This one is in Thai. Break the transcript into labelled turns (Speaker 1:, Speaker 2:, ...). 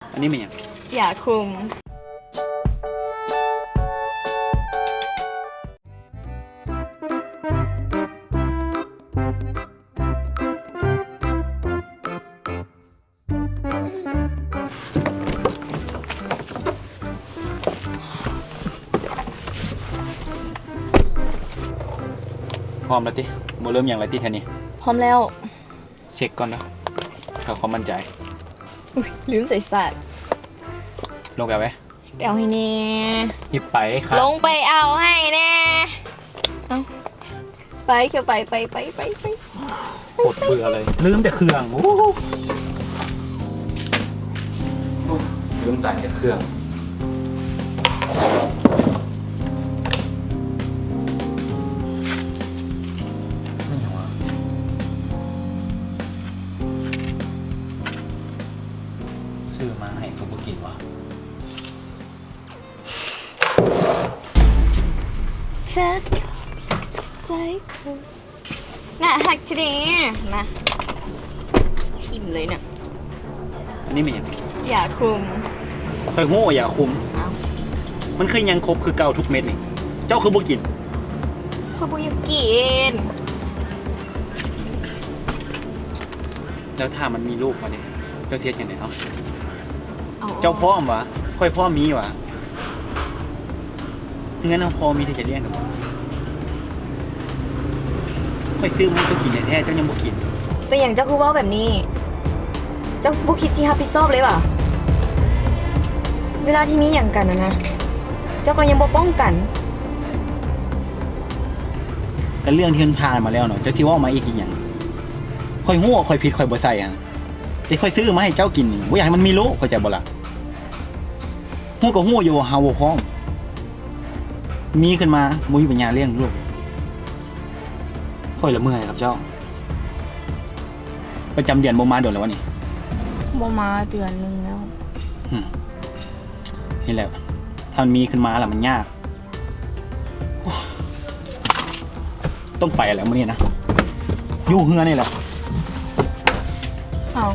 Speaker 1: อันนี้เป็นยัง
Speaker 2: อย่าคุม
Speaker 1: พร้อมแล้วติโมเริ่มอย่างไรติแค่นี้
Speaker 2: พร้อมแล้ว
Speaker 1: เช็คก่อนนะเพื่อความมั่นใจ
Speaker 2: ลืมใส่สาด
Speaker 1: ลงไปเอาไว้
Speaker 2: ไปเอาให้แน่
Speaker 1: หยิบไปครับ
Speaker 2: ลงไปเอาให้แน่เอาไปเขียวไป
Speaker 1: โคตรเบื่อเลยลืมแต่เครื่องลืมใส่แต่เครื่องไม่เอาอะซื้อมาให้กูบ่กินวะ
Speaker 2: เธอใส่คือน่าฮักทีเดียวนะทิมเลยเนี่ย
Speaker 1: อันนี้เป็นยัง
Speaker 2: อย่าคุม
Speaker 1: เคยโง่อย่าคุมมันคือยังครบคือเก่าทุกเม็ดนี่เจ้าคือบ่กิน
Speaker 2: เพราะบุยกิน
Speaker 1: แล้วถ้ามันมีลูกมาเนี่ยเจ้าเสียยังไงเนาะเจ้าพ่อมวะค่อยพ่อมีวะงั้นเอาพ่อมีที่จะเลี้ยงกับมันค่อยซื้อมันก็กินแท้ๆเจ้ายังบ่กิน
Speaker 2: เป็นอย่างเจ้าคือว่าแบบนี้เจ้าบุคิดสิรับผิดชอบเลยป่ะเวลาที่มีอย่างกันนะเจ้าก็ยังบ่ป้องกัน
Speaker 1: กันเรื่องที่มันผ่านมาแล้วเนาะเจ้าที่ว่ามาอีกทีอย่างค่อยโง่ค่อยผิดค่อยบ่ใส่อ่ะที่ค่อยซื้อมาให้เจ้ากินนี่บ่อยากให้มันมีลูกเข้าใจบ่ล่ะโง่ก็โง่อยู่เฮาบ่พร้อมมีขึ้นมาบ่มีปัญญาเลี้ยงลูกค่อยละเมื่อยกับเจ้าประจำเดือนบ่มาโดนแล้ววะนี่
Speaker 2: บ่มาเดือนนึงแล้ว
Speaker 1: นี่แหละถ้ามันมีขึ้นมาแล้วมันยากต้องไปแล้วมื้อนี้นะอยู่เฮือนี่แหละ
Speaker 2: เอา